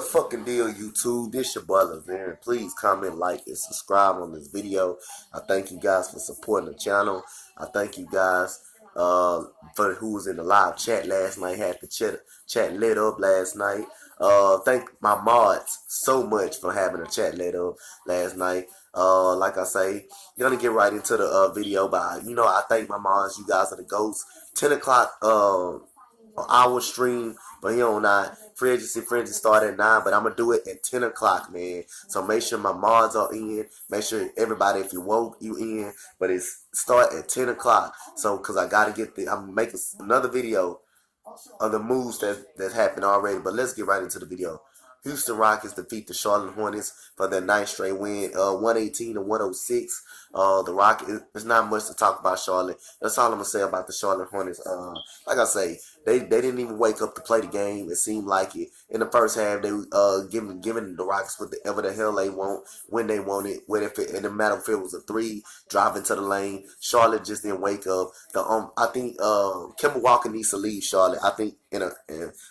fucking deal, YouTube? This your boy Laverne. Please comment, like, and subscribe on this video. I thank you guys for supporting the channel. I thank you guys for who was in the live chat last night. Had the chat lit up last night. Thank my mods so much for having the chat lit up last night. Like I say, gonna get right into the video, but I thank my mods. You guys are the ghosts. 10 o'clock hour stream, but not. Free agency frenzy start at 9, but I'm gonna do it at 10 o'clock, man. So make sure my mods are in. Make sure everybody, if you woke, you in. But it's start at 10 o'clock. So, cause I gotta I'm making another video of the moves that happened already. But let's get right into the video. Houston Rockets defeat the Charlotte Hornets for their 9th straight win, 118 to 106. The Rockets, there's not much to talk about Charlotte. That's all I'm gonna say about the Charlotte Hornets. Like I say, they didn't even wake up to play the game. It seemed like it in the first half. They giving the Rockets whatever the hell they want when they want it. It didn't matter if it was a three driving to the lane. Charlotte just didn't wake up. I think Kemba Walker needs to leave Charlotte. I think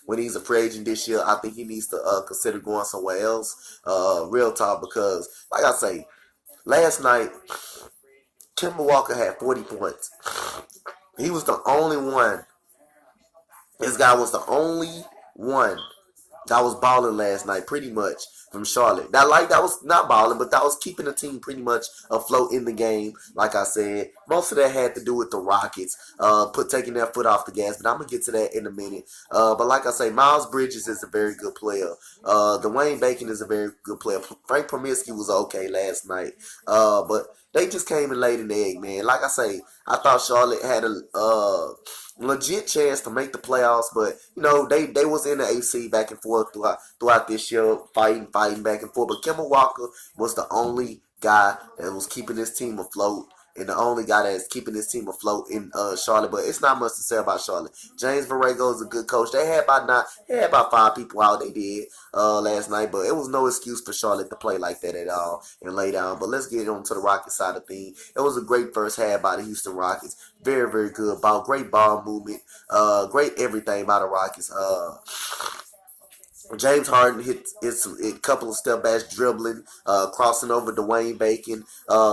when he's a free agent this year, I think he needs to consider going somewhere else. Real talk, because like I say, last night Kemba Walker had 40 points. He was the only one. This guy was the only one that was balling last night, pretty much, from Charlotte. That was not balling, but that was keeping the team pretty much afloat in the game. Like I said, most of that had to do with the Rockets, taking their foot off the gas. But I'm gonna get to that in a minute. But like I say, Miles Bridges is a very good player. Dwayne Bacon is a very good player. Frank Pomirsky was okay last night. But they just came and laid an egg, man. Like I say, I thought Charlotte had a legit chance to make the playoffs, but they was in the AC back and forth throughout this year, fighting back and forth. But Kemba Walker was the only guy that was keeping this team afloat, and the only guy that's keeping this team afloat in Charlotte. But it's not much to say about Charlotte. James Borrego is a good coach. They had about 5 people out. They did last night, but it was no excuse for Charlotte to play like that at all and lay down. But let's get on to the Rockets side of things. It was a great first half by the Houston Rockets. Very, very good ball. Great ball movement. Great everything by the Rockets. James Harden hit a couple of step backs, dribbling, crossing over Dwayne Bacon.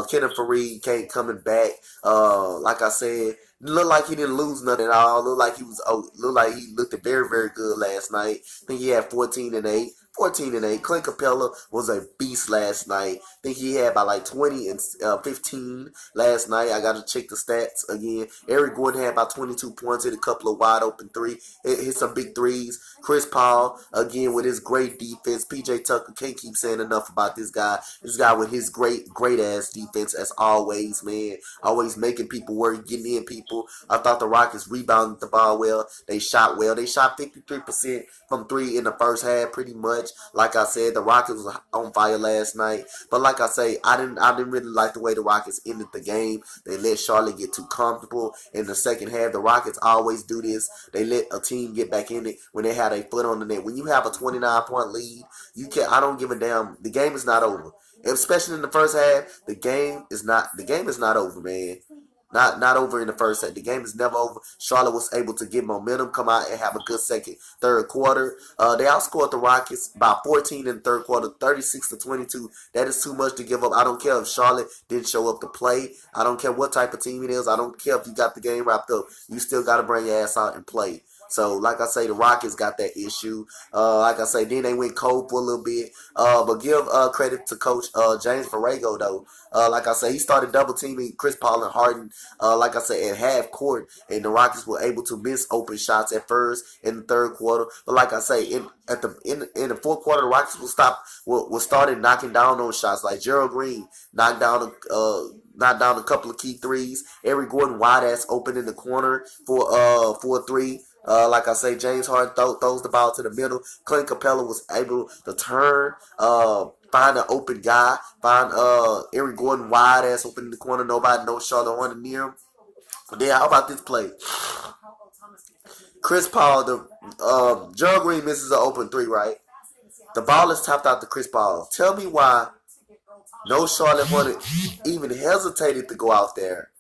Kenneth Faried coming back. Like I said, looked like he didn't lose nothing at all. Looked like he looked very, very good last night. I think he had 14 and 8. Clint Capella was a beast last night. I think he had about like 20 and 15 last night. I got to check the stats again. Eric Gordon had about 22 points, hit a couple of wide open hit some big threes. Chris Paul, again, with his great defense. PJ Tucker, can't keep saying enough about this guy. This guy with his great ass defense, as always, man. Always making people work, getting in people. I thought the Rockets rebounded the ball well. They shot well. They shot 53% from 3 in the first half, pretty much. Like I said, the Rockets was on fire last night. But like I say, I didn't really like the way the Rockets ended the game. They let Charlotte get too comfortable in the second half. The Rockets always do this. They let a team get back in it when they had a foot on the net. When you have a 29-point lead, I don't give a damn. The game is not over. And especially in the first half, the game is not over, man. Not over in the first half. The game is never over. Charlotte was able to get momentum, come out and have a good third quarter. They outscored the Rockets by 14 in the third quarter, 36 to 22. That is too much to give up. I don't care if Charlotte didn't show up to play. I don't care what type of team it is. I don't care if you got the game wrapped up. You still got to bring your ass out and play. So, like I say, the Rockets got that issue. Like I say, then they went cold for a little bit. But give credit to Coach James Borrego, though. Like I say, he started double teaming Chris Paul and Harden. Like I say, at half court, and the Rockets were able to miss open shots at first in the third quarter. But like I say, in the fourth quarter, the Rockets started knocking down those shots. Like Gerald Green knocked down a couple of key threes. Eric Gordon wide ass open in the corner for a three. Like I say, James Harden throws the ball to the middle. Clint Capella was able to turn, find an open guy, find Eric Gordon wide ass open in the corner. Nobody, no Charlotte Hornet near him. Then how about this play? Chris Paul, Gerald Green misses an open 3, right? The ball is tapped out to Chris Paul. Tell me why no Charlotte Hornet even hesitated to go out there.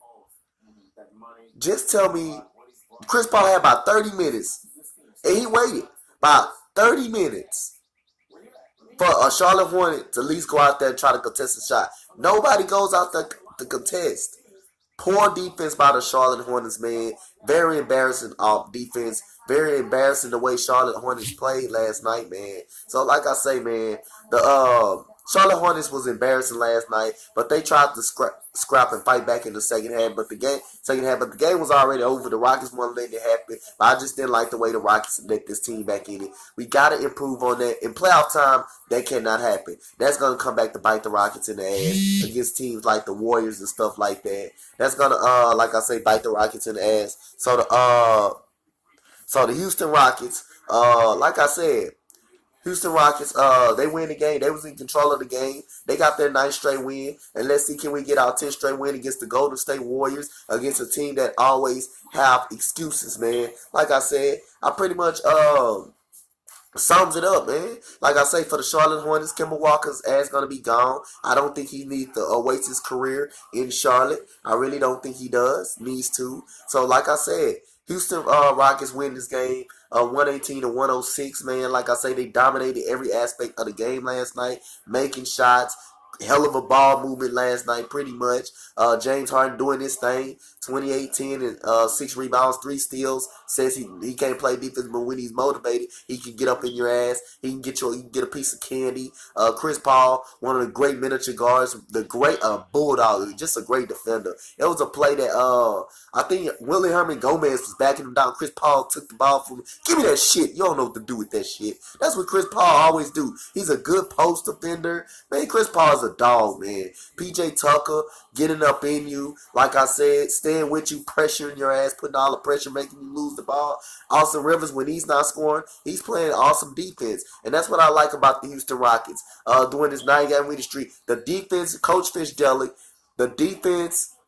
Just tell me. Chris Paul had about 30 minutes, and he waited about 30 minutes for a Charlotte Hornet to at least go out there and try to contest a shot. Nobody goes out there to contest. Poor defense by the Charlotte Hornets, man. Very embarrassing off defense. Very embarrassing the way Charlotte Hornets played last night, man. So, like I say, man, the Charlotte Hornets was embarrassing last night, but they tried to scrap and fight back in the second half. But the game was already over. The Rockets wanted to let it happen, but I just didn't like the way the Rockets let this team back in it. We gotta improve on that. In playoff time, that cannot happen. That's gonna come back to bite the Rockets in the ass against teams like the Warriors and stuff like that. That's gonna like I say, bite the Rockets in the ass. So the Houston Rockets, like I said, Houston Rockets, they win the game. They was in control of the game. They got their 9th straight win. And let's see, can we get our 10th straight win against the Golden State Warriors, against a team that always have excuses, man. Like I said, I pretty much sums it up, man. Like I say, for the Charlotte Hornets, Kemba Walker's ass gonna be gone. I don't think he needs to waste his career in Charlotte. I really don't think he needs to. So, like I said, Houston Rockets win this game 118 to 106, man. Like I say, they dominated every aspect of the game last night, making shots. Hell of a ball movement last night, pretty much. James Harden doing his thing, 28, 10, and 6 rebounds, 3 steals. Says he can't play defense, but when he's motivated, he can get up in your ass. He can get a piece of candy. Chris Paul, one of the great miniature guards, the great bulldog, just a great defender. It was a play that I think Willie Herman Gomez was backing him down. Chris Paul took the ball from him. Give me that shit. You don't know what to do with that shit. That's what Chris Paul always do. He's a good post defender. Man, Chris Paul is a dog, man. PJ Tucker getting up in you. Like I said, staying with you, pressuring your ass, putting all the pressure, making you lose the ball. Austin Rivers, when he's not scoring, he's playing awesome defense. And that's what I like about the Houston Rockets. During this 9-game winning streak, the defense, Coach Fitzgerald, the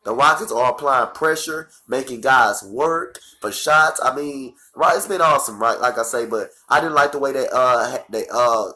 Rockets are applying pressure, making guys work for shots. I mean, right? It's been awesome, right? Like I say, but I didn't like the way the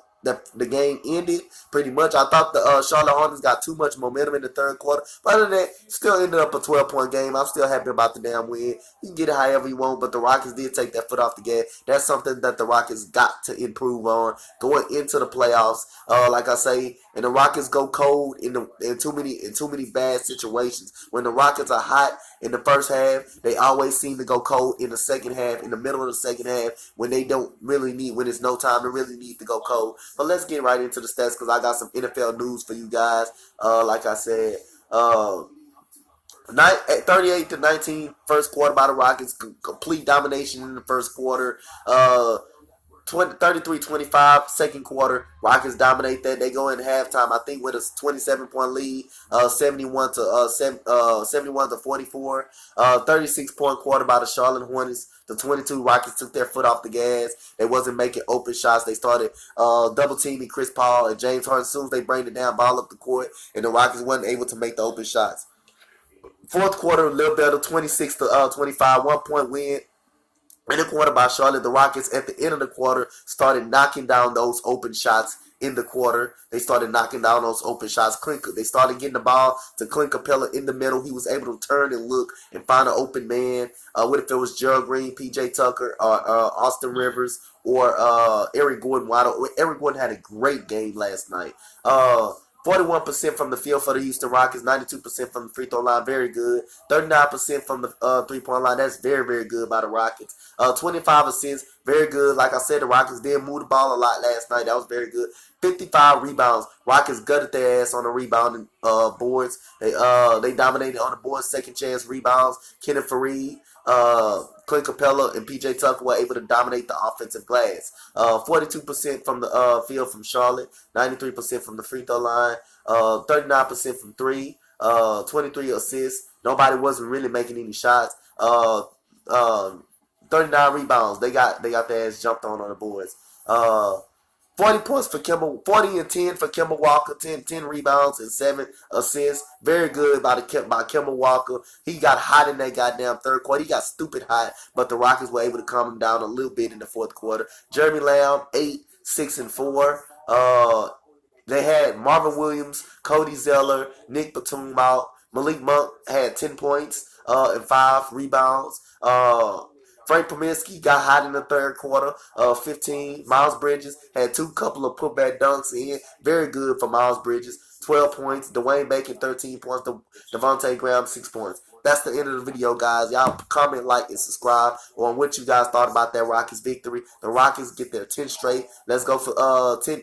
game ended. Pretty much, I thought the Charlotte Hornets got too much momentum in the third quarter. But other than that, still ended up a 12-point game. I'm still happy about the damn win. You can get it however you want, but the Rockets did take that foot off the gas. That's something that the Rockets got to improve on going into the playoffs. Like I say, and the Rockets go cold in too many bad situations. When the Rockets are hot in the first half, they always seem to go cold in the second half, in the middle of the second half, when they don't really need, when it's no time to really need to go cold. But let's get right into the stats, because I got some NFL news for you guys. Like I said, 38 to 19 first quarter by the Rockets, complete domination in the first quarter. 33-25 second quarter, Rockets dominate that. They go in halftime, I think, with a 27-point lead, 71 to 44. 36-point quarter by the Charlotte Hornets. The 22 Rockets took their foot off the gas. They wasn't making open shots. They started double teaming Chris Paul and James Harden. As soon as they bring the down ball up the court, and the Rockets wasn't able to make the open shots. Fourth quarter, a little better, 26 to 25, 1-point win. In the quarter by Charlotte, the Rockets at the end of the quarter started knocking down those open shots in the quarter. They started knocking down those open shots. They started getting the ball to Clint Capella in the middle. He was able to turn and look and find an open man. What if it was Gerald Green, PJ Tucker, or Austin Rivers, or Eric Gordon? Eric Gordon had a great game last night. 41% from the field for the Houston Rockets, 92% from the free throw line, very good. 39% from the three-point line, that's very, very good by the Rockets. 25 assists, very good. Like I said, the Rockets did move the ball a lot last night. That was very good. 55 rebounds. Rockets gutted their ass on the rebounding boards. They dominated on the boards, second chance rebounds. Kenneth Faried, Clint Capella, and PJ Tucker were able to dominate the offensive glass. 42% from the field from Charlotte, 93% from the free throw line, 39% from three, 23 assists. Nobody wasn't really making any shots. 39 rebounds. They got their ass jumped on the boards. 40 points for Kemba, 40 and 10 for Kemba Walker, 10 rebounds and 7 assists. Very good by Kemba Walker. He got hot in that goddamn third quarter. He got stupid hot, but the Rockets were able to calm him down a little bit in the fourth quarter. Jeremy Lamb, 8, 6, and 4. They had Marvin Williams, Cody Zeller, Nick Batum out. Malik Monk had 10 points and 5 rebounds. Frank Pominski got hot in the third quarter. 15. Miles Bridges had couple of putback dunks in. Very good for Miles Bridges. 12 points. Dwayne Bacon, 13 points. Devontae Graham, 6 points. That's the end of the video, guys. Y'all comment, like, and subscribe on what you guys thought about that Rockets victory. The Rockets get their 10 straight. Let's go for 10.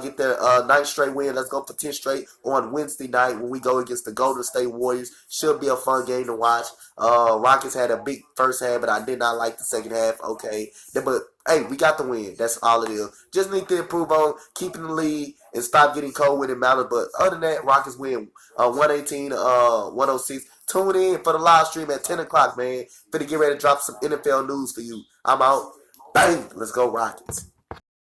Get their 9th straight win. Let's go for 10 straight on Wednesday night when we go against the Golden State Warriors. Should be a fun game to watch. Rockets had a big first half, but I did not like the second half. Okay, but hey, we got the win. That's all it is. Just need to improve on keeping the lead and stop getting cold when it matters. But other than that, Rockets win 118 106. Tune in for the live stream at 10 o'clock, man. Finna get ready to drop some NFL news for you. I'm out. Bang! Let's go Rockets.